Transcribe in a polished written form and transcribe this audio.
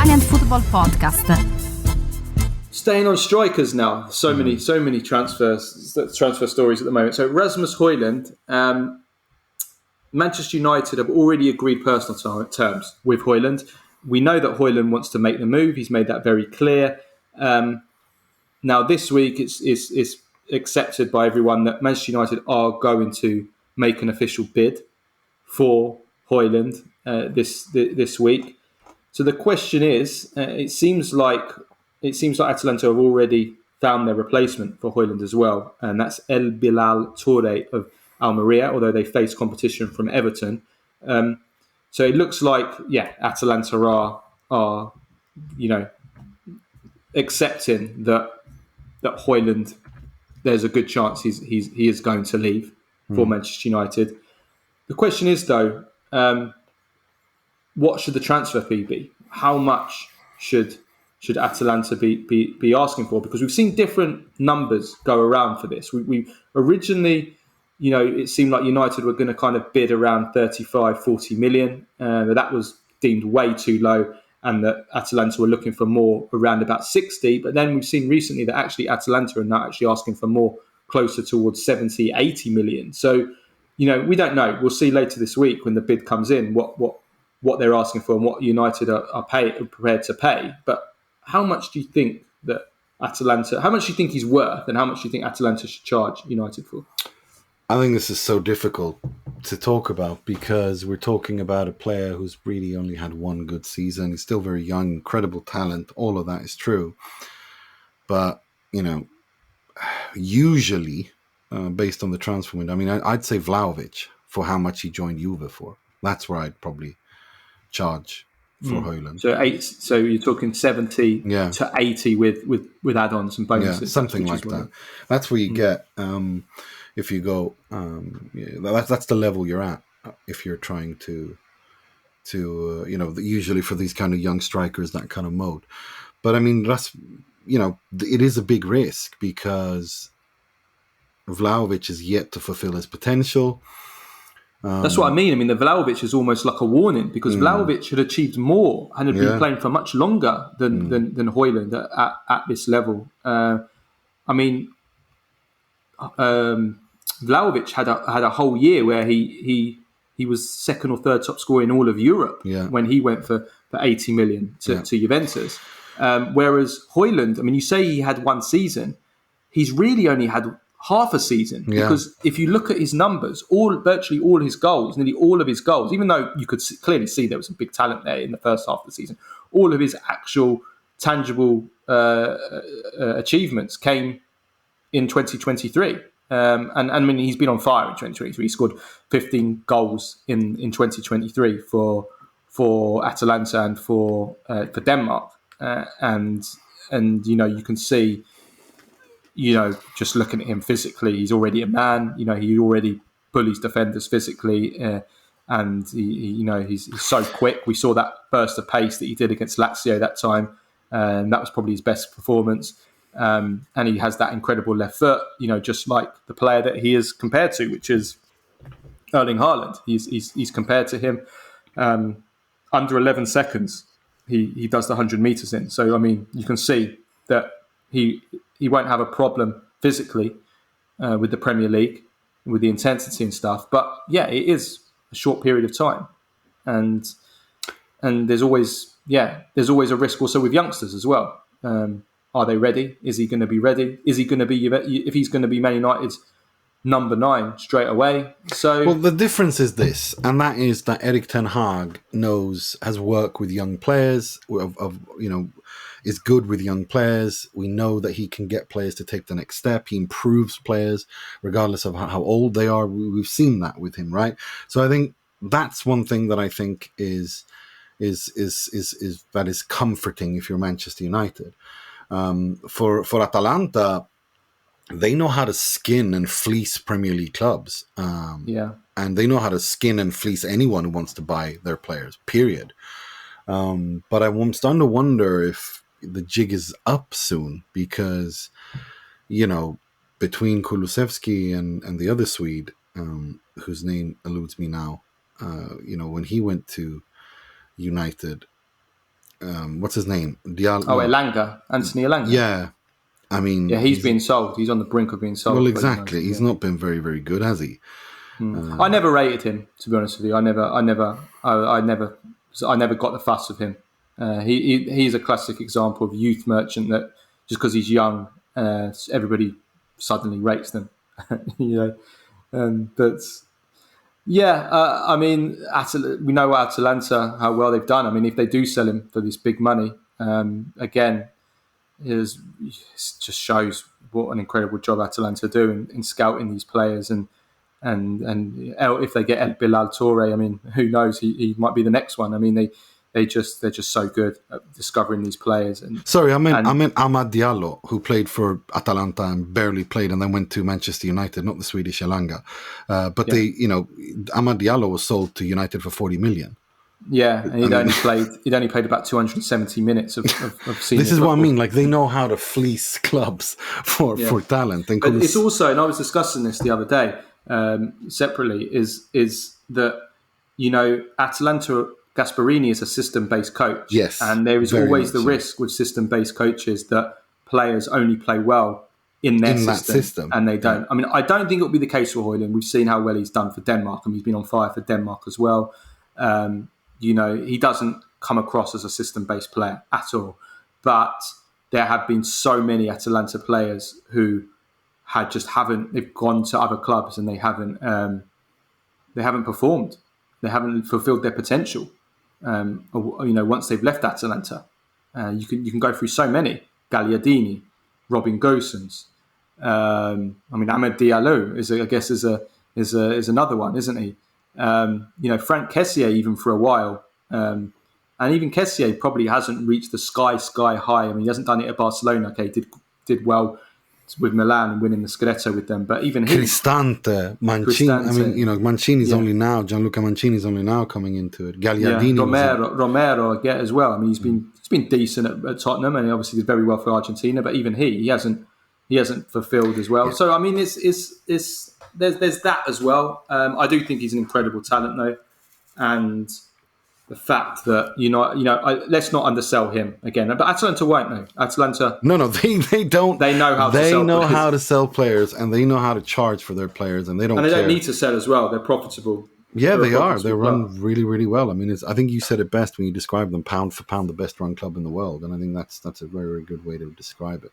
Italian Football Podcast. Staying on strikers now. So many transfer stories at the moment. So Rasmus Hojlund, Manchester United have already agreed personal terms with Hojlund. We know that Hojlund wants to make the move. He's made that very clear. Now this week it's accepted by everyone that Manchester United are going to make an official bid for Hojlund this week. So the question is, it seems like Atalanta have already found their replacement for Hojlund as well, and that's El Bilal Touré of Almeria, although they face competition from Everton. So it looks like, Atalanta are accepting that Hojlund, there's a good chance he is going to leave for Manchester United. The question is, though, what should the transfer fee be? How much should Atalanta be asking for? Because we've seen different numbers go around for this. We originally, it seemed like United were going to kind of bid around 35, 40 million. But that was deemed way too low, and that Atalanta were looking for more around about 60. But then we've seen recently that actually Atalanta are now actually asking for more, closer towards 70, 80 million. So, we don't know. We'll see later this week when the bid comes in what they're asking for and what United are prepared to pay. But how much do you think how much do you think he's worth, and how much do you think Atalanta should charge United for? I think this is so difficult to talk about because we're talking about a player who's really only had one good season. He's still very young, incredible talent. All of that is true. But, usually, based on the transfer window, I'd say Vlahovic for how much he joined Juve for. That's where I'd probably charge for Hojlund. So you're talking 70 to 80 with add-ons and bonuses. Yeah, something like that. That's where you get, if you go, that's the level you're at if you're trying to usually for these kind of young strikers, that kind of mode. But that's, it is a big risk because Vlahovic is yet to fulfill his potential. That's what I mean. The Vlahovic is almost like a warning because Vlahovic had achieved more and had been playing for much longer than Hojlund at this level. Vlahovic had a whole year where he was second or third top scorer in all of Europe when he went for 80 million to Juventus. Whereas Hojlund, you say he had one season, he's really only had half a season because if you look at his numbers, virtually all his goals, nearly all of his goals, even though you could clearly see there was some big talent there in the first half of the season, all of his actual tangible achievements came in 2023. He's been on fire in 2023. He scored 15 goals in 2023 for Atalanta and for Denmark, and you can see. Just looking at him physically, he's already a man. He already bullies defenders physically, and he's so quick. We saw that burst of pace that he did against Lazio that time, and that was probably his best performance. And he has that incredible left foot, just like the player that he is compared to, which is Erling Haaland. He's compared to him. Under 11 seconds, he does the 100 meters in. So you can see that he won't have a problem physically with the Premier League, with the intensity and stuff. But it is a short period of time, and there's always a risk also with youngsters as well. Are they ready? Is he going to be ready? Is he going to be, if he's going to be Man United's number 9 straight away? So the difference is this, and that is that Erik ten Hag has worked with young players, is good with young players. We know that he can get players to take the next step. He improves players regardless of how old they are. We've seen that with him, right? So I think that's one thing that I think is that is comforting if you're Manchester United. For Atalanta, they know how to skin and fleece Premier League clubs. And they know how to skin and fleece anyone who wants to buy their players, period. But I'm starting to wonder if the jig is up soon because, between Kulusevski and the other Swede, whose name eludes me now, when he went to United, what's his name? Diallo. Oh, No. Elanga, Anthony Elanga. Yeah, I mean, Yeah, he's being sold. He's on the brink of being sold. well, Pretty much, exactly. He's yeah. not been very, very good, has he? I never rated him, to be honest with you. I never got the fuss of him. He's a classic example of a youth merchant that just because he's young, everybody suddenly rates them. you know, but yeah, I mean, we know Atalanta how well they've done. I mean, if they do sell him for this big money, again, it just shows what an incredible job Atalanta do in scouting these players and if they get El Bilal Toure, I mean, who knows? He might be the next one. I mean, they're just so good at discovering these players. Sorry, I meant Amad Diallo, who played for Atalanta and barely played, and then went to Manchester United, not the Swedish Elanga. But Amad Diallo was sold to United for 40 million. Yeah, and he'd only played about 270 minutes of senior This is football. what I mean. Like, they know how to fleece clubs for talent. But it's also, and I was discussing this the other day separately, is that, Atalanta, Gasperini is a system-based coach. Yes, and there is always the risk with system-based coaches that players only play well in their system, and they don't. I mean, I don't think it will be the case for Hojlund. We've seen how well he's done for Denmark, and he's been on fire for Denmark as well. He doesn't come across as a system-based player at all. But there have been so many Atalanta players who they've gone to other clubs and they haven't performed. They haven't fulfilled their potential. Once they've left Atalanta, you can go through so many. Gagliardini, Robin Gosens. Amad Diallo is another one, isn't he? Frank Kessié, even for a while, and even Kessié probably hasn't reached the sky high. I mean, he hasn't done it at Barcelona. Okay, did well with Milan and winning the Scudetto with them, but even he, Cristante, Mancini. I mean, Mancini's only now. Gianluca Mancini's only now coming into it. Gagliardini, Romero, I get as well. I mean, he's been decent at Tottenham, and he obviously did very well for Argentina. But even he hasn't fulfilled as well. Yeah. So I mean, there's that as well. I do think he's an incredible talent, though, and the fact that let's not undersell him again. But Atalanta won't know. Atalanta, no, they don't. They know how. They know how to sell players, and they know how to charge for their players, and they don't. And they care. don't need to sell as well. They're profitable. Yeah, they are. They run really, really well. I mean, I think you said it best when you described them pound for pound, the best run club in the world, and I think that's a very, very good way to describe it.